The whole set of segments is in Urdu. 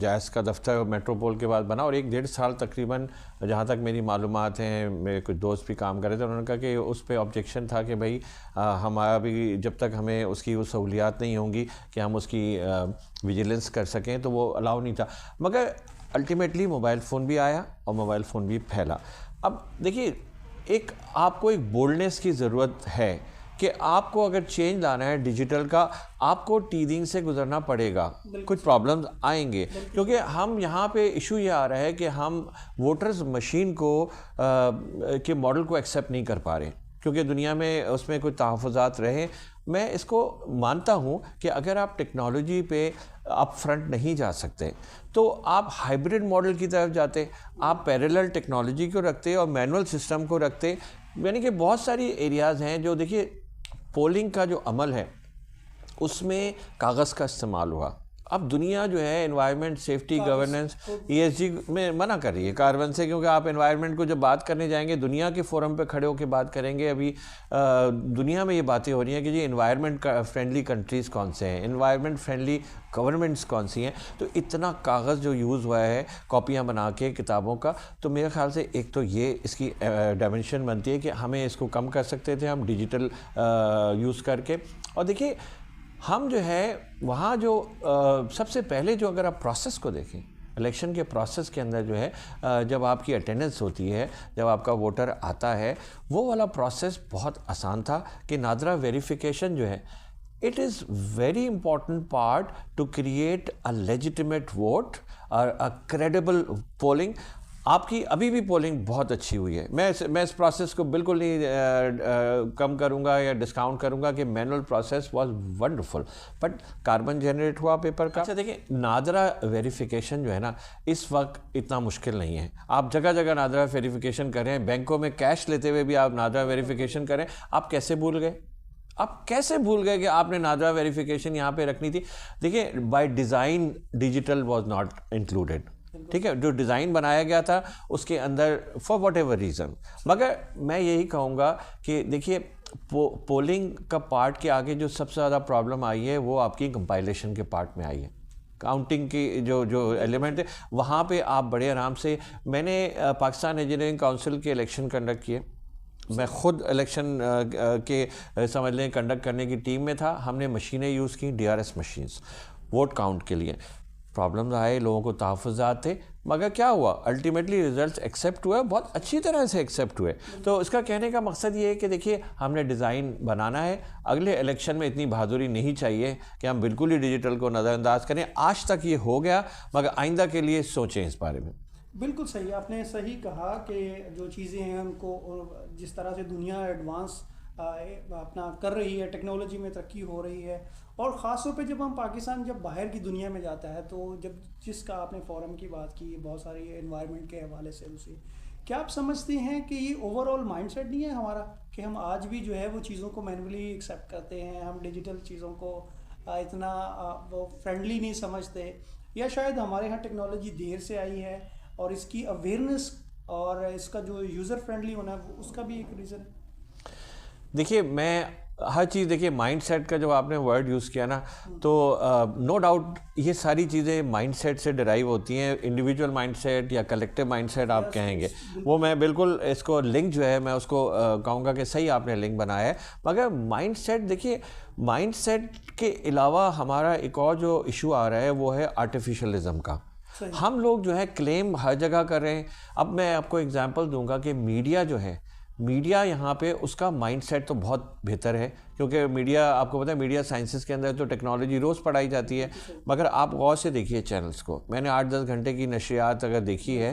جائز کا دفتر میٹروپول کے بعد بنا، اور 1-1.5 سال تقریباً جہاں تک میری معلومات ہیں، میرے کچھ دوست بھی کام کر رہے تھے، انہوں نے کہا کہ اس پہ آبجیکشن تھا کہ بھائی ہمارا بھی جب تک ہمیں اس کی وہ سہولیات نہیں ہوں گی کہ ہم اس کی ویجیلنس کر سکیں تو وہ الاؤ نہیں تھا. مگر الٹیمیٹلی موبائل فون بھی آیا اور موبائل فون بھی پھیلا. اب دیکھیے ایک آپ کو ایک بولڈنس کی ضرورت ہے کہ آپ کو اگر چینج لانا ہے ڈیجیٹل کا، آپ کو ٹیدنگ سے گزرنا پڑے گا، کچھ پرابلمز آئیں گے، کیونکہ ہم یہاں پہ ایشو یہ آ رہا ہے کہ ہم ووٹرز مشین کو کے ماڈل کو ایکسیپٹ نہیں کر پا رہے، کیونکہ دنیا میں اس میں کوئی تحفظات رہے. میں اس کو مانتا ہوں کہ اگر آپ ٹیکنالوجی پہ آپ فرنٹ نہیں جا سکتے تو آپ ہائبرڈ ماڈل کی طرف جاتے، آپ پیریلل ٹیکنالوجی کو رکھتے اور مینول سسٹم کو رکھتے. یعنی کہ بہت ساری ایریاز ہیں جو دیکھیے پولنگ کا جو عمل ہے اس میں کاغذ کا استعمال ہوا. اب دنیا جو ہے انوائرمنٹ سیفٹی گورننس ESG میں منع کر رہی ہے کاربن سے، کیونکہ آپ انوائرمنٹ کو جب بات کرنے جائیں گے دنیا کے فورم پہ کھڑے ہو کے بات کریں گے. ابھی دنیا میں یہ باتیں ہو رہی ہیں کہ جی انوائرمنٹ فرینڈلی کنٹریز کون سے ہیں، انوائرمنٹ فرینڈلی گورنمنٹس کون سی ہیں. تو اتنا کاغذ جو یوز ہوا ہے کاپیاں بنا کے کتابوں کا، تو میرے خیال سے ایک تو یہ اس کی ڈائمنشن بنتی ہے کہ ہمیں اس کو کم کر سکتے تھے ہم ڈیجیٹل یوز کر کے. اور دیکھیے ہم جو ہے وہاں جو سب سے پہلے جو اگر آپ پروسیس کو دیکھیں الیکشن کے پروسیس کے اندر جو ہے جب آپ کی اٹینڈنس ہوتی ہے، جب آپ کا ووٹر آتا ہے، وہ والا پروسیس بہت آسان تھا کہ نادرا ویریفیکیشن جو ہے it is very important part to create a legitimate vote اور اے کریڈیبل پولنگ. آپ کی ابھی بھی پولنگ بہت اچھی ہوئی ہے. میں اس پروسیس کو بالکل نہیں کم کروں گا یا ڈسکاؤنٹ کروں گا کہ manual process was wonderful, but carbon generate ہوا پیپر کا. اچھا دیکھیں نادرا ویریفیکیشن جو ہے نا اس وقت اتنا مشکل نہیں ہے. آپ جگہ جگہ نادرا ویریفیکیشن کریں، بینکوں میں کیش لیتے ہوئے بھی آپ نادرا ویریفیکیشن کریں. آپ کیسے بھول گئے؟ آپ کیسے بھول گئے کہ آپ نے نادرا ویریفیکیشن یہاں پہ رکھنی تھی؟ دیکھیں by design digital was not included, ٹھیک ہے، جو ڈیزائن بنایا گیا تھا اس کے اندر فار واٹ ایور ریزن. مگر میں یہی کہوں گا کہ دیکھیے پولنگ کا پارٹ کے آگے جو سب سے زیادہ پرابلم آئی ہے وہ آپ کی کمپائلیشن کے پارٹ میں آئی ہے. کاؤنٹنگ کی جو ایلیمنٹ ہے وہاں پہ آپ بڑے آرام سے، میں نے پاکستان انجینئرنگ کونسل کے الیکشن کنڈکٹ کیے، میں خود الیکشن کے سمجھ لیں کنڈکٹ کرنے کی ٹیم میں تھا. ہم نے مشینیں یوز کی DRS مشینز ووٹ کاؤنٹ کے لیے. پرابلمز آئے، لوگوں کو تحفظات تھے، مگر کیا ہوا الٹیمیٹلی ریزلٹس ایکسیپٹ ہوئے، بہت اچھی طرح سے ایکسیپٹ ہوئے. تو اس کا کہنے کا مقصد یہ ہے کہ دیکھیے ہم نے ڈیزائن بنانا ہے. اگلے الیکشن میں اتنی بہادری نہیں چاہیے کہ ہم بالکل ہی ڈیجیٹل کو نظر انداز کریں. آج تک یہ ہو گیا، مگر آئندہ کے لیے سوچیں اس بارے میں. بالکل صحیح، آپ نے صحیح کہا کہ جو چیزیں ہیں ان کو جس طرح سے دنیا ایڈوانس اپنا کر رہی ہے، ٹیکنالوجی میں ترقی ہو رہی ہے، اور خاص طور پہ جب ہم پاکستان جب باہر کی دنیا میں جاتا ہے تو جب جس کا آپ نے فورم کی بات کی بہت ساری انوائرمنٹ کے حوالے سے اسے، کیا آپ سمجھتے ہیں کہ یہ اوور آل مائنڈ سیٹ نہیں ہے ہمارا کہ ہم آج بھی جو ہے وہ چیزوں کو مینولی ایکسیپٹ کرتے ہیں، ہم ڈیجیٹل چیزوں کو اتنا وہ فرینڈلی نہیں سمجھتے، یا شاید ہمارے یہاں ٹیکنالوجی دیر سے آئی ہے اور اس کی اویئرنیس اور اس کا جو یوزر فرینڈلی ہونا ہے اس کا بھی ایک ریزن ہے؟ دیکھیے میں ہر چیز دیکھیے مائنڈ سیٹ کا جو آپ نے ورڈ یوز کیا نا، تو نو ڈاؤٹ یہ ساری چیزیں مائنڈ سیٹ سے ڈرائیو ہوتی ہیں. انڈیویجول مائنڈ سیٹ یا کلیکٹیو مائنڈ سیٹ آپ کہیں گے، وہ میں بالکل اس کو لنک جو ہے میں اس کو کہوں گا کہ صحیح آپ نے لنک بنایا ہے. مگر مائنڈ سیٹ دیکھیے مائنڈ سیٹ کے علاوہ ہمارا ایک اور جو ایشو آ رہا ہے وہ ہے آرٹیفیشلزم کا. ہم لوگ جو ہے کلیم ہر جگہ کر رہے ہیں. اب میں آپ کو ایگزامپل دوں گا کہ میڈیا جو ہے، میڈیا یہاں پہ اس کا مائنڈ سیٹ تو بہت بہتر ہے، کیونکہ میڈیا آپ کو پتہ ہے میڈیا سائنسز کے اندر تو ٹیکنالوجی روز پڑھائی جاتی ہے. مگر آپ غور سے دیکھیے چینلز کو، میں نے 8-10 گھنٹے کی نشریات اگر دیکھی ہے،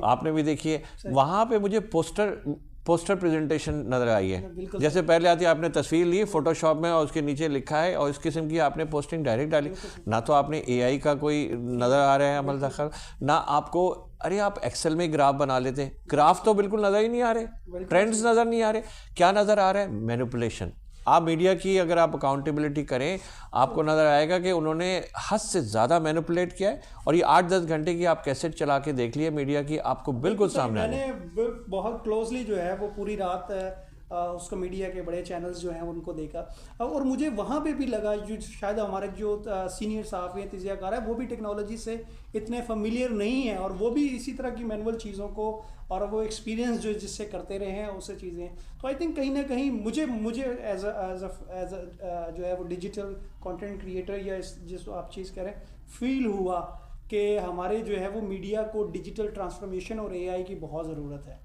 آپ نے بھی دیکھی ہے، وہاں پہ مجھے پوسٹر پریزنٹیشن نظر آئی ہے. جیسے پہلے آتی ہے آپ نے تصویر لی فوٹو شاپ میں اور اس کے نیچے لکھا ہے اور اس قسم کی آپ نے پوسٹنگ ڈائریکٹ ڈالی. نہ تو آپ نے AI کا کوئی نظر آ رہا ہے عمل دخل، نہ آپ کو ارے آپ ایکسل میں گراف بنا لیتے ہیں، گراف تو بالکل نظر ہی نہیں آ رہے، ٹرینڈز نظر نہیں آ رہے. کیا نظر آ رہا ہے؟ مینوپولیشن. آپ میڈیا کی اگر آپ اکاؤنٹیبلٹی کریں آپ کو نظر آئے گا کہ انہوں نے حد سے زیادہ مینوپولیٹ کیا ہے. اور یہ 8-10 گھنٹے کی آپ کیسٹ چلا کے دیکھ لیے میڈیا کی، آپ کو بالکل سامنے میں نے بہت کلوزلی جو ہے وہ پوری رات اس کو میڈیا کے بڑے چینلز جو ہیں ان کو دیکھا, اور مجھے وہاں پہ بھی لگا جو شاید ہمارے جو سینئر صحافی ہیں, تجزیہ کار ہے, وہ بھی ٹیکنالوجی سے اتنے فیملیئر نہیں ہیں, اور وہ بھی اسی طرح کی مینول چیزوں کو اور وہ ایکسپیرینس جو جس سے کرتے رہے ہیں اسے چیزیں. تو آئی تھنک کہیں نہ کہیں مجھے ایز جو ہے وہ ڈیجیٹل کانٹینٹ کریٹر یا جس آپ چیز کہہ رہے ہیں فیل ہوا کہ ہمارے جو ہے وہ میڈیا کو ڈیجیٹل ٹرانسفارمیشن اور اے آئی کی بہت ضرورت ہے.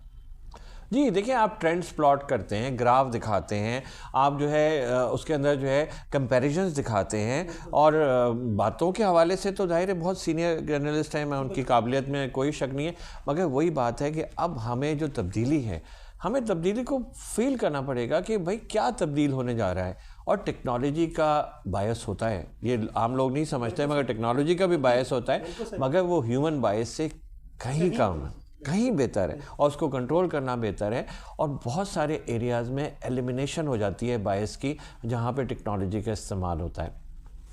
جی دیکھیں, آپ ٹرینڈز پلاٹ کرتے ہیں, گراف دکھاتے ہیں, آپ جو ہے اس کے اندر جو ہے کمپیریزنز دکھاتے ہیں, اور باتوں کے حوالے سے تو ظاہر ہے بہت سینئر جرنلسٹ ہیں, میں ان کی قابلیت میں کوئی شک نہیں ہے, مگر وہی بات ہے کہ اب ہمیں جو تبدیلی ہے, ہمیں تبدیلی کو فیل کرنا پڑے گا کہ بھائی کیا تبدیل ہونے جا رہا ہے. اور ٹیکنالوجی کا باعث ہوتا ہے, یہ عام لوگ نہیں سمجھتے, مگر ٹیکنالوجی کا بھی باعث ہوتا ہے, مگر وہ ہیومن باعث سے کہیں کم ہے, کہیں بہتر ہے, اور اس کو کنٹرول کرنا بہتر ہے, اور بہت سارے ایریاز میں ایلیمینیشن ہو جاتی ہے باعث کی جہاں پہ ٹیکنالوجی کا استعمال ہوتا ہے.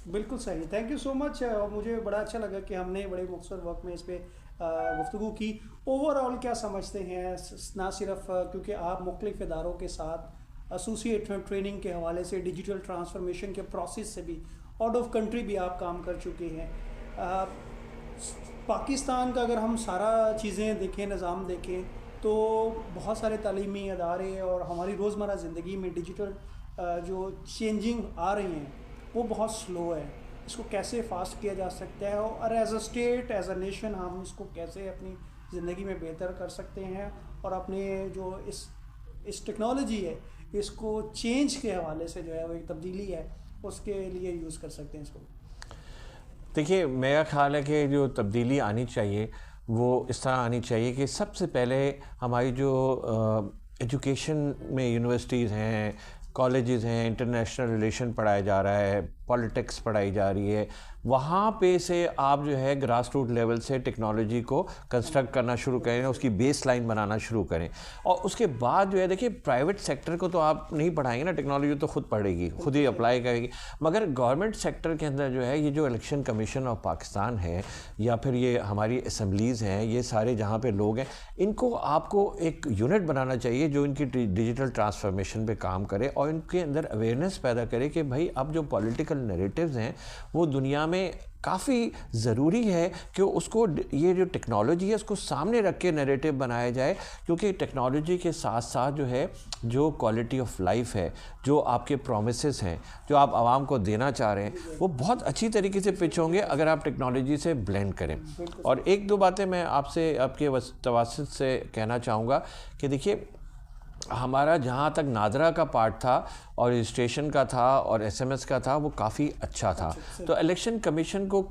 بالکل صحیح, تھینک یو سو مچ. مجھے بڑا اچھا لگا کہ ہم نے بڑے مختصر وقت میں اس پہ گفتگو کی. اوور آل کیا سمجھتے ہیں, نہ صرف کیونکہ آپ مختلف اداروں کے ساتھ ایسوسیٹ ٹریننگ کے حوالے سے ڈیجیٹل ٹرانسفارمیشن کے پروسیس سے بھی آؤٹ آف کنٹری بھی آپ کام کر چکے ہیں. پاکستان کا اگر ہم سارا چیزیں دیکھیں, نظام دیکھیں, تو بہت سارے تعلیمی ادارے اور ہماری روزمرہ زندگی میں ڈیجیٹل جو چینجنگ آ رہی ہیں وہ بہت سلو ہے. اس کو کیسے فاسٹ کیا جا سکتا ہے, اور as a state, as a nation ہم اس کو کیسے اپنی زندگی میں بہتر کر سکتے ہیں, اور اپنے جو اس ٹیکنالوجی ہے اس کو چینج کے حوالے سے جو ہے وہ ایک تبدیلی ہے اس کے لیے یوز کر سکتے ہیں اس کو. دیکھیے, میرا خیال ہے کہ جو تبدیلی آنی چاہیے وہ اس طرح آنی چاہیے کہ سب سے پہلے ہماری جو ایجوکیشن میں یونیورسٹیز ہیں, کالجز ہیں, انٹرنیشنل ریلیشن پڑھایا جا رہا ہے, پالیٹکس پڑھائی جا رہی ہے, وہاں پہ سے آپ جو ہے گراس روٹ لیول سے ٹیکنالوجی کو کنسٹرکٹ کرنا شروع کریں, اس کی بیس لائن بنانا شروع کریں. اور اس کے بعد جو ہے دیکھیے, پرائیویٹ سیکٹر کو تو آپ نہیں پڑھائیں گے نا, ٹیکنالوجی تو خود پڑھے گی, خود ہی اپلائی کرے گی, مگر گورنمنٹ سیکٹر کے اندر جو ہے یہ جو الیکشن کمیشن آف پاکستان ہے, یا پھر یہ ہماری اسمبلیز ہیں, یہ سارے جہاں پہ لوگ ہیں, ان کو آپ کو ایک یونٹ بنانا چاہیے جو ان کی ڈیجیٹل ٹرانسفارمیشن پہ کام کرے, اور ان کے اندر اویئرنیس پیدا کرے کہ بھائی اب جو پولیٹیکل نیریٹیوز ہیں وہ دنیا میں کافی ضروری ہے کہ اس کو, یہ جو ٹیکنالوجی ہے اس کو سامنے رکھ کے نیریٹیو بنایا جائے, کیونکہ ٹیکنالوجی کے ساتھ ساتھ جو ہے جو کوالٹی آف لائف ہے, جو آپ کے پرومسز ہیں, جو آپ عوام کو دینا چاہ رہے ہیں, وہ بہت اچھی طریقے سے پچ ہوں گے اگر آپ ٹیکنالوجی سے بلینڈ کریں. اور ایک دو باتیں میں آپ سے, آپ کے تواسط سے کہنا چاہوں گا کہ دیکھیے, ہمارا جہاں تک نادرا کا پارٹ تھا اور رجسٹریشن کا تھا اور ایس ایم ایس کا تھا, وہ کافی اچھا تھا. تو الیکشن کمیشن کو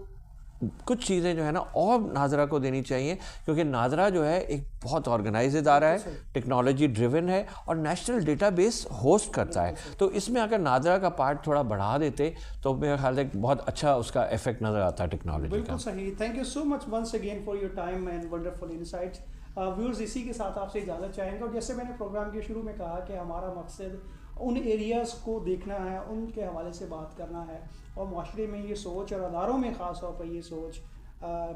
کچھ چیزیں جو ہے نا اور نادرا کو دینی چاہیے, کیونکہ نادرا جو ہے ایک بہت آرگنائز ادارہ ہے, ٹیکنالوجی ڈریون ہے, اور نیشنل ڈیٹا بیس ہوسٹ کرتا ہے. تو اس میں اگر نادرا کا پارٹ تھوڑا بڑھا دیتے تو میرا خیال ہے بہت اچھا اس کا ایفیکٹ نظر آتا ہے ٹیکنالوجی کا. بالکل صحیح. Thank you so much once again for your time and wonderful insights. Viewers اسی کے ساتھ آپ سے اجازت چاہیں گے, اور جیسے میں نے پروگرام کے شروع میں کہا کہ ہمارا مقصد ان ایریاز کو دیکھنا ہے, ان کے حوالے سے بات کرنا ہے, اور معاشرے میں یہ سوچ, اور اداروں میں خاص طور پر یہ سوچ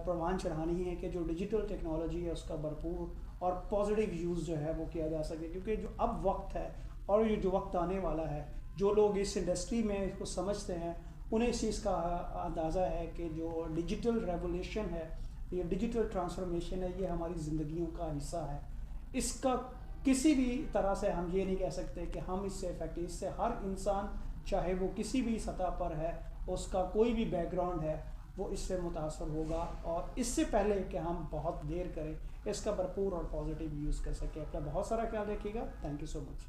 پروان چڑھانی ہے کہ جو ڈیجیٹل ٹیکنالوجی ہے اس کا بھرپور اور پازیٹیو یوز جو ہے وہ کیا جا سکے. کیونکہ جو اب وقت ہے اور یہ جو وقت آنے والا ہے, جو لوگ اس انڈسٹری میں اس کو سمجھتے ہیں انہیں اس چیز کا اندازہ ہے کہ جو ڈیجیٹل ریولیوشن ہے, یہ ڈیجیٹل ٹرانسفارمیشن ہے, یہ ہماری زندگیوں کا حصہ ہے. اس کا کسی بھی طرح سے ہم یہ نہیں کہہ سکتے کہ ہم اس سے افیکٹ, اس سے ہر انسان چاہے وہ کسی بھی سطح پر ہے, اس کا کوئی بھی بیک گراؤنڈ ہے, وہ اس سے متاثر ہوگا. اور اس سے پہلے کہ ہم بہت دیر کریں, اس کا بھرپور اور پازیٹیو یوز کر سکیں. اپنا بہت سارا خیال رکھیے گا. Thank you so much.